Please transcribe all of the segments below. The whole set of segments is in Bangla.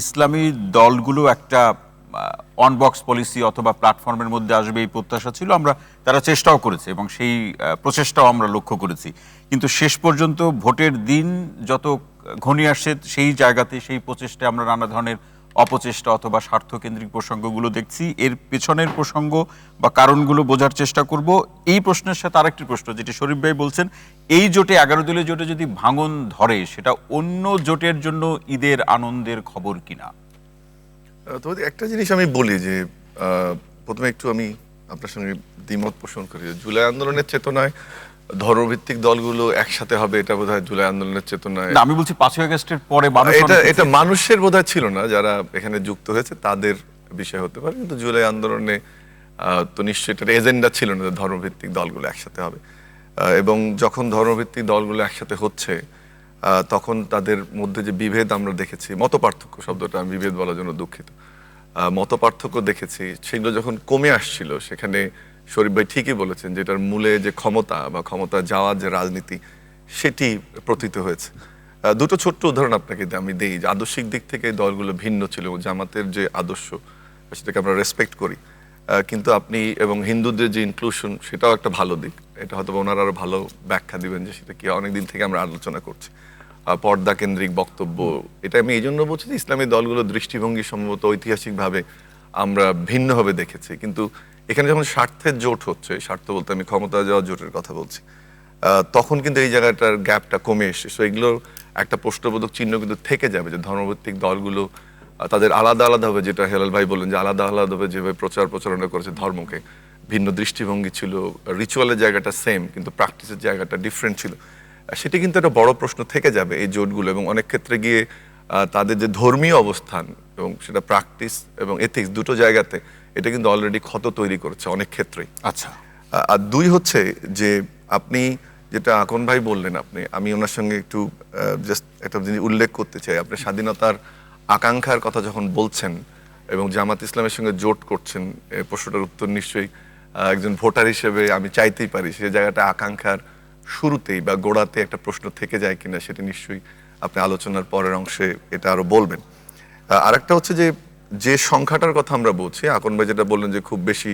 ইসলামী দলগুলো একটা অনবক্স পলিসি অথবা প্ল্যাটফর্মের মধ্যে আসবে এই প্রত্যাশা ছিল। তারা চেষ্টাও করেছে এবং সেই প্রচেষ্টাও আমরা লক্ষ্য করেছি। কিন্তু শেষ পর্যন্ত ভোটের দিন যত ঘনিয়ে আসছে সেই জায়গাতে সেই প্রচেষ্টায় আমরা নানা ধরনের অপচেষ্টা অথবা স্বার্থকেন্দ্রিক প্রসঙ্গগুলো দেখছি। এর পেছনের প্রসঙ্গ বা কারণগুলো বোঝার চেষ্টা করব। এই প্রশ্নের সাথে আরেকটি প্রশ্ন, যেটি শরীফ ভাই বলছেন, এই জোটে 11 দলীয় জোটে যদি ভাঙন ধরে সেটা অন্য জোটের জন্য ঈদের আনন্দের খবর কিনা? তো একটা জিনিস আমি বলি যে প্রথমে একটু আমি আপনার সঙ্গে দ্বিমত পোষণ করি। জুলাই আন্দোলনের চেতনায় ধর্মভিত্তিক দলগুলো একসাথে হবে, এটা বোধহয় জুলাই আন্দোলনের চেতনায় আমি বলছি 5ই আগস্টের পরে এটা মানুষের বোধহয় ছিল না, যারা এখানে যুক্ত হয়েছে তাদের বিষয় হতে পারে, কিন্তু জুলাই আন্দোলনে তো নিশ্চয়ই এটা এজেন্ডা ছিল না ধর্মভিত্তিক দলগুলো একসাথে হবে। এবং যখন ধর্মভিত্তিক দলগুলো একসাথে হচ্ছে তখন তাদের মধ্যে যে বিভেদ আমরা দেখেছি, মত পার্থক্য, শব্দটা আমি বিভেদ বলার জন্য দুঃখিত, মত পার্থক্য দেখেছি, সেগুলো যখন কমে আসছিল সেখানে শরীফ ভাই ঠিকই বলেছেন যে এটার মূলে যে ক্ষমতা বা ক্ষমতা যাওয়ার যে রাজনীতি সেটি প্রতীত হয়েছে। দুটো ছোট্ট উদাহরণ আপনাকে আমি দিই যে আদর্শিক দিক থেকে এই দলগুলো ভিন্ন ছিল। জামাতের যে আদর্শ সেটাকে আমরা রেসপেক্ট করি, কিন্তু আপনি এবং হিন্দুদের যে ইনক্লুশন সেটাও একটা ভালো দিক, এটা হয়তো ওনারা আরো ভালো ব্যাখ্যা দিবেন যে সেটা কি, অনেকদিন থেকে আমরা আলোচনা করছি। পর্দা কেন্দ্রিক বক্তব্য, এটা আমি এই জন্য বলছি যে ইসলামী দলগুলো দৃষ্টিভঙ্গি সম্ভবত ঐতিহাসিকভাবে আমরা ভিন্নভাবে দেখেছি, কিন্তু এখানে যখন স্বার্থের জোট হচ্ছে, স্বার্থ বলতে আমি ক্ষমতা যাওয়ার জোটের কথা বলছি, তখন কিন্তু এই জায়গাটার গ্যাপটা কমে এসছে। সো এগুলোর একটা প্রশ্নবোধক চিহ্ন কিন্তু থেকে যাবে যে ধর্মভিত্তিক দলগুলো তাদের আলাদা আলাদাভাবে, যেটা হেলাল ভাই বললেন যে আলাদা আলাদাভাবে যেভাবে প্রচারণা করেছে ধর্মকে, ভিন্ন দৃষ্টিভঙ্গি ছিল, রিচুয়ালের জায়গাটা সেম কিন্তু প্র্যাকটিসের জায়গাটা ডিফারেন্ট ছিল, সেটি কিন্তু একটা বড় প্রশ্ন থেকে যাবে এই জোটগুলো। এবং অনেক ক্ষেত্রে গিয়ে তাদের যে ধর্মীয় অবস্থান এবং সেটা প্র্যাকটিস এবং এথিক্স দুটো জায়গাতে এটা কিন্তু অলরেডি ক্ষত তৈরি করেছে অনেক ক্ষেত্রেই। আচ্ছা, আর দুই হচ্ছে যে আপনি যেটা আকন ভাই বললেন, আমি ওনার সঙ্গে একটু জাস্ট একটা জিনিস উল্লেখ করতে চাই। আপনি স্বাধীনতার আকাঙ্ক্ষার কথা যখন বলছেন এবং জামাত ইসলামের সঙ্গে জোট করছেন, প্রশ্নটার উত্তর নিশ্চয়ই একজন ভোটার হিসেবে আমি চাইতেই পারি সে জায়গাটা আকাঙ্ক্ষার শুরুতেই বা গোড়াতে একটা প্রশ্ন থেকে যায় কিনা, সেটা নিশ্চয়ই আপনি আলোচনার পরের অংশে এটা আরো বলবেন। আরেকটা হচ্ছে যে সংখ্যাটার কথা আমরা বলছি, আকন ভাই যেটা বললেন যে খুব বেশি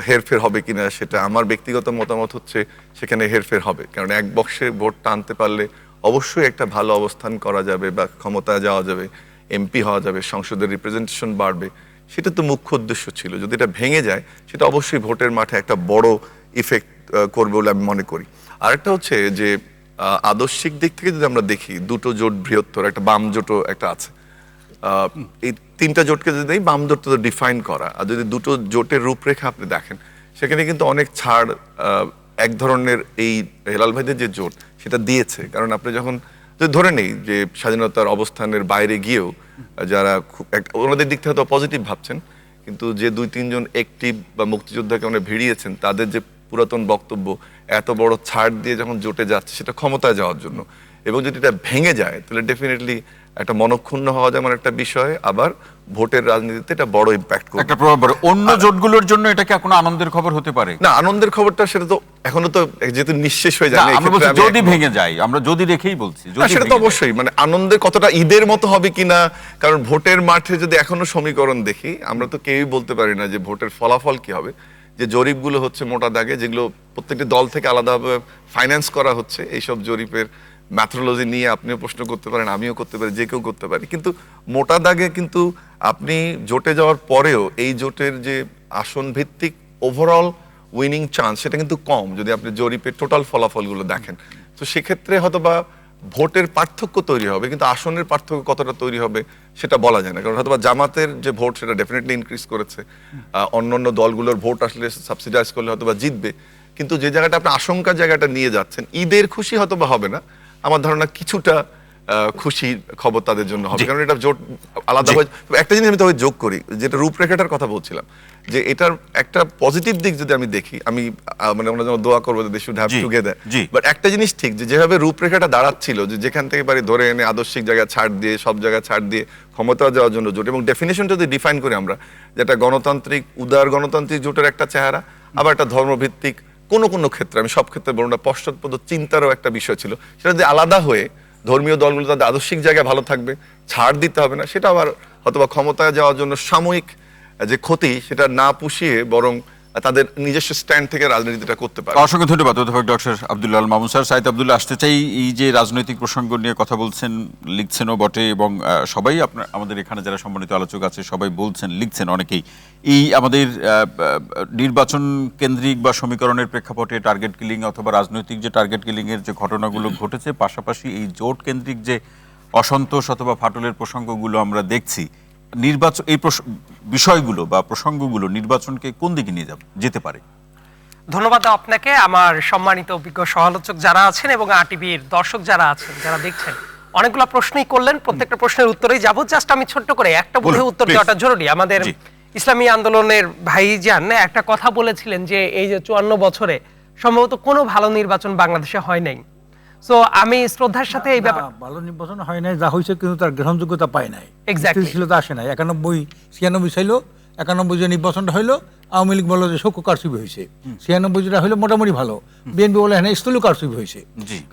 হেরফের হবে কিনা, সেটা আমার ব্যক্তিগত মতামত হচ্ছে সেখানে হেরফের হবে, কারণ এক বক্সে ভোট টানতে পারলে অবশ্যই একটা ভালো অবস্থান করা যাবে বা ক্ষমতায় যাওয়া যাবে, এমপি হওয়া যাবে, সংসদের রিপ্রেজেন্টেশন বাড়বে, সেটা তো মুখ্য উদ্দেশ্য ছিল। যদি এটা ভেঙে যায় সেটা অবশ্যই ভোটের মাঠে একটা বড় ইফেক্ট করবে বলে আমি মনে করি। আরেকটা হচ্ছে যে আদর্শিক দিক থেকে যদি আমরা দেখি, দুটো জোট বৃহত্তর, একটা বাম জোটও একটা আছে, এই তিনটা জোটকে যদি বাম জোট তো ডিফাইন করা, আর যদি দুটো জোটের রূপরেখা আপনি দেখেন সেখানে কিন্তু অনেক ছাড় এক ধরনের এই হেলাল ভাইদের যে জোট সেটা দিয়েছে। কারণ আপনি যখন ধরে নেই যে স্বাধীনতার অবস্থানের বাইরে গিয়েও যারা খুব ওনাদের দিক থেকে হয়তো পজিটিভ ভাবছেন, কিন্তু যে 2-3 জন অ্যাক্টিভ বা মুক্তিযোদ্ধাকে ওনারা ভিড়িয়েছেন তাদের যে পুরাতন বক্তব্য, এত বড় ছাড় দিয়ে যখন জোটে যাচ্ছে সেটা ক্ষমতায় যাওয়ার জন্য, এবং যদি এটা ভেঙে যায় তাহলে ডেফিনেটলি একটা মনক্ষুণ্ণ হওয়া যেমন একটা বিষয়, আবার ভোটের রাজনীতিতে এটা বড় ইম্প্যাক্ট করবে, একটা প্রভাব পড়ে। অন্য জোটগুলোর জন্য এটা কি কোনো আনন্দের খবর হতে পারে? না, আনন্দের খবরটা সেটা তো এখনো তো যেহেতু নিঃশেষ হয়ে যায়, যদি ভেঙে যায়, আমরা যদি রেখেই বলছি সেটা তো অবশ্যই, মানে আনন্দের কতটা ঈদের মতো হবে কিনা, কারণ ভোটের মাঠে যদি এখনো সমীকরণ দেখি আমরা তো কেউই বলতে পারি না যে ভোটের ফলাফল কি হবে। যে জরিপগুলো হচ্ছে মোটা দাগে, যেগুলো প্রত্যেকটি দল থেকে আলাদাভাবে ফাইন্যান্স করা হচ্ছে, এইসব জরিপের ম্যাথোলজি নিয়ে আপনিও প্রশ্ন করতে পারেন, আমিও করতে পারি, যে কেউ করতে পারি, কিন্তু মোটা দাগে কিন্তু আপনি জোটে যাওয়ার পরেও এই জোটের যে আসন ভিত্তিক ওভারঅল উইনিং চান্স সেটা কিন্তু কম যদি আপনি জরিপের টোটাল ফলাফলগুলো দেখেন। তো সেক্ষেত্রে হয়তো বা ভোটের পার্থক্য তৈরি হবে, কিন্তু আসনের পার্থক্য কতটা তৈরি হবে সেটা বলা যায় না, কারণ হয়তো বা জামাতের যে ভোট সেটা ডেফিনেটলি ইনক্রিজ করেছে, অন্যান্য দলগুলোর ভোট আসলে সাবসিডাইজ করলে হয়তো বা জিতবে, কিন্তু যে জায়গাটা আপনি আশঙ্কার জায়গাটা নিয়ে যাচ্ছেন, ঈদের খুশি হয়তো বা হবে না, আমার ধারণা কিছুটা খুশির খবর তাদের জন্য হবে, কারণ এটা জোট আলাদা হয়ে। একটা জিনিস আমি তবে যোগ করি, যেটা রূপরেখাটার কথা বলছিলাম, যে এটার একটা পজিটিভ দিক যদি আমি দেখি, আমি মানে আমরা যেমন দোয়া করবো they should have together, but একটা জিনিস ঠিক যে যেভাবে রূপরেখাটা দাঁড়াচ্ছিল, যে যেখান থেকে পারি ধরে এনে আদর্শিক জায়গায় ছাড় দিয়ে, সব জায়গায় ছাড় দিয়ে ক্ষমতা যাওয়ার জন্য জোট, এবং ডেফিনেশনটা যদি ডিফাইন করি আমরা, যেটা গণতান্ত্রিক উদার গণতান্ত্রিক জোটের একটা চেহারা, আবার একটা ধর্মভিত্তিক কোনো কোনো ক্ষেত্রে, আমি সব ক্ষেত্রে বলবো না, পশ্চাৎপদ চিন্তারও একটা বিষয় ছিল, সেটা যদি আলাদা হয়ে ধর্মীয় দলগুলো তাদের আদর্শিক জায়গায় ভালো থাকবে, ছাড় দিতে হবে না, সেটা আবার হয়তোবা ক্ষমতায় যাওয়ার জন্য সাময়িক যে ক্ষতি সেটা না পুষিয়ে বরং তাদের নিজস্ব স্ট্যান্ড থেকে রাজনীতিটা করতে পারে। অসংখ্য ধন্যবাদ অধ্যাপক ডক্টর আব্দুল্লাহ আল মামুন স্যার। সাইদ আব্দুল্লাহ, আসতে চাই, এই যে রাজনৈতিক প্রসঙ্গ নিয়ে কথা বলছেন, লিখছেনও বটে, এবং সবাই আপনার আমাদের এখানে যারা সম্মানিত আলোচক আছে সবাই বলছেন, লিখছেন অনেকেই, এই আমাদের নির্বাচন কেন্দ্রিক বা সমীকরণের প্রেক্ষাপটে টার্গেট কিলিং অথবা রাজনৈতিক যে টার্গেট কিলিং এর যে ঘটনাগুলো ঘটেছে, পাশাপাশি এই জোট কেন্দ্রিক যে অসন্তোষ অথবা ফাটলের প্রসঙ্গগুলো আমরা দেখছি, নির্বাচন এই বিষয়গুলো বা প্রসঙ্গগুলো নির্বাচনকে কোন দিকে নিয়ে যেতে পারে? ধন্যবাদ আপনাকে, আমার সম্মানিত অভিজ্ঞ সহালোচক যারা আছেন এবং আরটিভির দর্শক যারা আছেন, যারা দেখছেন, অনেকগুলো প্রশ্নই করলেন, প্রত্যেকটা প্রশ্নের উত্তরেই যাব। জাস্ট আমি ছোট্ট করে একটা বলে উত্তর দেওয়াটা জরুরি। আমাদের ইসলামী আন্দোলনের ভাইজান একটা কথা বলেছিলেন যে এই যে 54 বছরে সম্ভবত কোনো ভালো নির্বাচন বাংলাদেশে হয় নাই। সো আমি শ্রদ্ধার সাথে এই ব্যাপার, ভালো নির্বাচন হয় নাই, যা হয়েছে কিন্তু তার গ্রহণযোগ্যতা পায় নাই, স্থিতিশীলতা আসে নাই। 91-96 ছিল, 91 যে নির্বাচনটা হইলো, আওয়ামী লীগ বললো যে সূক্ষ্ম কারচুপি হয়েছে, 96 যেটা হইলো মোটামুটি ভালো, বিএনপি বলে এখানে স্থূল কারচুপি হয়েছে।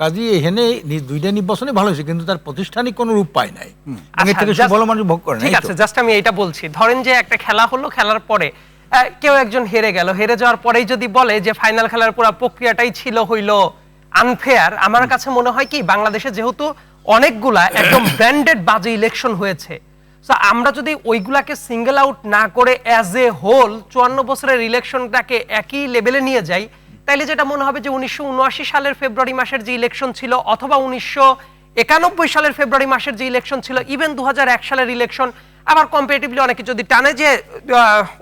কাজে এখানে দুইটা নির্বাচনে ভালো হয়েছে কিন্তু তার প্রাতিষ্ঠানিক কোনো রূপ পায় নাই, এর থেকে ভালো মানুষ ভোগ করে। ঠিক আছে, জাস্ট আমি এটা বলছি, ধরেন যে একটা খেলা হলো, খেলার পরে কেউ একজন হেরে গেল, হেরে যাওয়ার পরেই যদি বলে যে ফাইনাল খেলার পুরো প্রক্রিয়াটাই ছিল হইলো আনফেয়ার, আমার কাছে মনে হয় কি বাংলাদেশে যেহেতু অনেকগুলা একদম ব্র্যান্ডেড বাজে ইলেকশন হয়েছে, সো আমরা যদি ওইগুলাকে সিঙ্গেল আউট না করে অ্যাজ এ হোল 54 বছরের ইলেকশনটাকে একই লেভেলে নিয়ে যাই, তাইলে যেটা মনে হবে যে 1979 সালের ফেব্রুয়ারি মাসের যে ইলেকশন ছিল, অথবা 1991 সালের ফেব্রুয়ারি মাসের যে ইলেকশন ছিল, ইভেন 2001 সালের ইলেকশন, আবার কম্পারেটিভলি অনেকে যদি টানে যে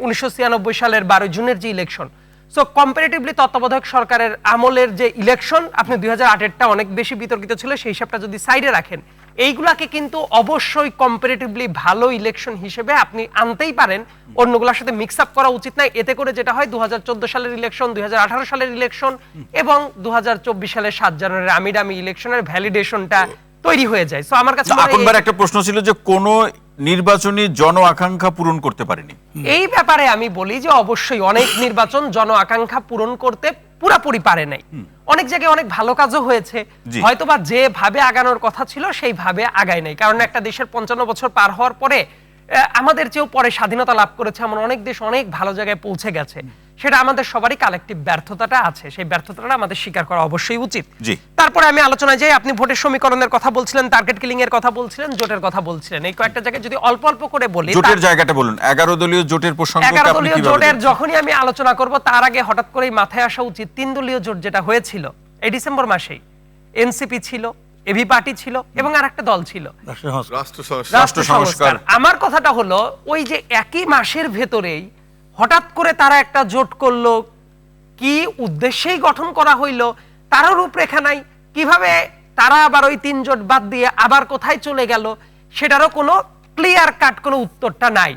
1996 সালের 12 জুনের যে ইলেকশন, সো কম্পারেটিভলি তত্ত্বাবধায়ক সরকারের আমলের যে ইলেকশন, আপনি 2008-এরটা অনেক বেশি বিতর্কিত ছিল, সেই হিসাবটা যদি সাইডে রাখেন, এইগুলাকে কিন্তু অবশ্যই কম্পারেটিভলি ভালো ইলেকশন হিসেবে আপনি আনতেই পারেন, অন্যগুলোর সাথে মিক্স আপ করা উচিত না। এতে করে যেটা হয় 2014 সালের ইলেকশন, 2018 সালের ইলেকশন এবং 2024 সালের 7 জানুয়ারি আমিডামি ইলেকশনের ভ্যালিডেশনটা তৈরি হয়ে যায়। সো আমার কাছে আকবর একটা প্রশ্ন ছিল যে কোন নির্বাচনী জন আকাঙ্ক্ষা পূরণ করতে পারেনি, এই ব্যাপারে আমি বলি যে অবশ্যই অনেক নির্বাচন জন আকাঙ্ক্ষা পূরণ করতে পুরাপুরি পারে নাই, অনেক জায়গায় অনেক ভালো কাজও হয়েছে, হয়তোবা যেভাবে আগানোর কথা ছিল সেইভাবে আগায় নাই। কারণ একটা দেশের 55 বছর পার হওয়ার পরে আমাদের চেয়েও পরে স্বাধীনতা লাভ করেছে এমন অনেক দেশ অনেক ভালো জায়গায় পৌঁছে গেছে, সেটা আমাদের সবারই কালেকটিভ ব্যর্থতাটা আছে, সেই ব্যর্থতাটা আমাদের স্বীকার করা অবশ্যই উচিত। তারপরে আমি আলোচনায় যাই, আপনি ভোটের সমীকরণের কথা বলছিলেন, টার্গেট কিলিং এর কথা বলছিলেন, জোটের কথা বলছিলেন, এই কয়েকটা জায়গায় যদি অল্প অল্প করে বলি, জোটের জায়গাটা বলুন, 11 দলীয় জোটের প্রসঙ্গটা আপনি 11 দলীয় কিভাবে জোটের দেখছেন? যখনই আমি আলোচনা করব তার আগে হঠাৎ করেই মাথায় আসা উচিত 3 দলীয় জোট যেটা হয়েছিল এই ডিসেম্বর মাসেই, এনসিপি ছিল, এবি পার্টি ছিল এবং আরেকটা দল ছিল রাষ্ট্র সংস্কার। আমার কথাটা হলো ওই যে একই মাসের ভেতরেই হঠাৎ করে তারা একটা জোট করলো, কি উদ্দেশ্যেই গঠন করা হইলো তারও রূপরেখা নাই, কিভাবে তারা আবার ওই 3 জোট বাদ দিয়ে আবার কোথায় চলে গেল সেটারও কোনো ক্লিয়ার কাট কোনো উত্তরটা নাই।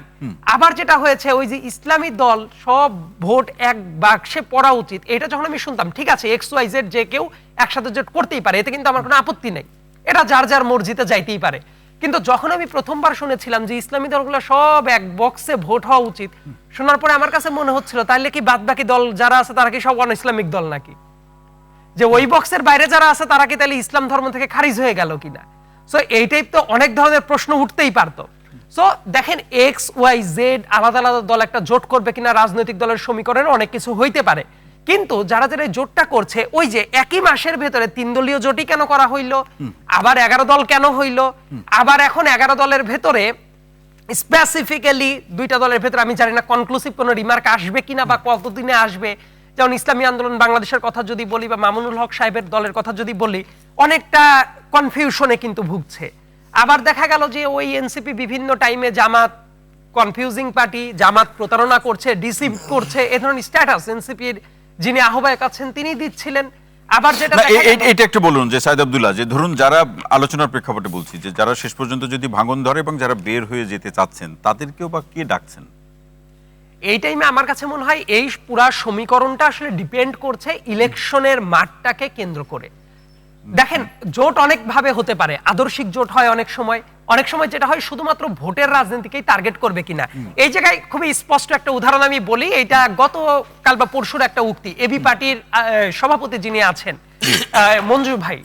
আবার যেটা হয়েছে ওই যে ইসলামী দল সব ভোট এক বাক্সে পড়া উচিত, এটা যখন আমি শুনতাম, ঠিক আছে XYZ যে কেউ একসাথে জোট করতেই পারে, এতে কিন্তু আমার কোনো আপত্তি নেই, এটা যার যার মর্জিতে যাইতেই পারে, কিন্তু যখন আমি প্রথমবার শুনেছিলাম যে ইসলামী দলগুলো সব এক বক্সে ভোট হওয়া উচিত, শোনার পরে আমার কাছে মনে হচ্ছিল তাহলে কি বাদ বাকি দল যারা আছে তারা কি সব অন ইসলামিক দল নাকি, যে ওই বক্সের বাইরে যারা আছে তারা কি তাহলে ইসলাম ধর্ম থেকে খারিজ হয়ে গেল কিনা। সো এই টাইপ তো অনেক ধরনের প্রশ্ন উঠতেই পারতো। সো দেখেন XYZ আলাদা আলাদা দল একটা জোট করবে কিনা রাজনৈতিক দলের সমীকরণে অনেক কিছু হইতে পারে, কিন্তু যারা যারা জোটটা করছে ওই যে একই মাসের ভেতরে 3 দলীয় জোটই কেন করা হইলো, আবার 11 দল কেন হইলো, আবার এখন 11 দলের ভেতরে স্পেসিফিক্যালি 2টা দলের ভেতরে আমি জানি না কনক্লুসিভ কোনো রিমার্ক আসবে কিনা বা কতদিনে আসবে। যেমন ইসলামী আন্দোলন বাংলাদেশের কথা যদি বলি বা মামুনুল হক সাহেবের দলের কথা যদি বলি, অনেকটা কনফিউশনে কিন্তু ভুগছে। আবার দেখা গেল যে ওই এনসিপি বিভিন্ন টাইমে জামাত কনফিউজিং পার্টি, জামাত প্রতারণা করছে, ডিসিভ করছে, এই ধরনের স্ট্যাটাস এনসিপির যিনি আহ্বায়ক আছেন তিনি দিচ্ছিলেন। আবার যেটা এটা একটু বলুন যে সাইদ আব্দুল্লাহ, যে ধরুন যারা আলোচনার প্রেক্ষাপটে বলছি যে যারা শেষ পর্যন্ত যদি ভাঙন ধরে এবং যারা বের হয়ে যেতে চাচ্ছেন তাদেরকেও বা কে ডাকছেন, এই টাইমে আমার কাছে মনে হয় এই পুরা সমীকরণটা আসলে ডিপেন্ড করছে ইলেকশনের মাঠটাকে কেন্দ্র করে। দেখেন জোট অনেক ভাবে হতে পারে, আদর্শিক জোট হয় অনেক সময়, অনেক সময় যেটা হয় শুধুমাত্র ভোটের রাজনীতিকেই টার্গেট করবে কিনা। এই জায়গায় খুবই স্পষ্ট একটা উদাহরণ আমি বলি, এটা গতকাল বা পরশুর একটা উক্তি, এবি পার্টির সভাপতি যিনি আছেন মঞ্জু ভাই,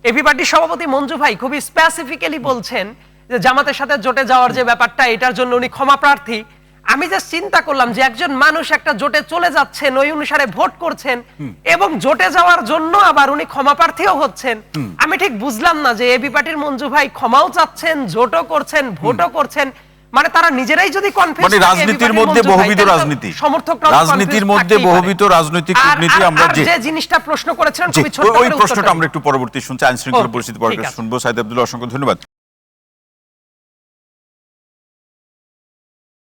এবি পার্টির সভাপতি মঞ্জু ভাই খুবই স্পেসিফিক্যালি বলছেন যে জামাতের সাথে জোটে যাওয়ার যে ব্যাপারটা, এটার জন্য উনি ক্ষমা প্রার্থী। আমি যে চিন্তা করলাম যে একজন মানুষ একটা জোটে চলে যাচ্ছেন, ওই অনুসারে ভোট করছেন এবং জোটে যাওয়ার জন্য আবার উনি ক্ষমা প্রার্থীও হচ্ছেন। আমি ঠিক বুঝলাম না যে এবি পার্টির মঞ্জু ভাই ক্ষমাও চাচ্ছেন, জোটও করছেন, ভোটও করছেন, মানে তারা নিজেরাই যদি কনফিউজ মানে রাজনীতির মধ্যে বহুবিধ রাজনীতি, রাজনীতির মধ্যে বহুবিধ রাজনৈতিক কূটনীতি। আমরা যে জিনিসটা প্রশ্ন করেছিলেন খুবই ছোট ওই প্রশ্নটা আমরা একটু পরবর্তী শুনছি, আইন শৃঙ্খলা পরিস্থিতি পরে শুনবো। সাইদ আব্দুল্লাহ, অসংখ্য ধন্যবাদ।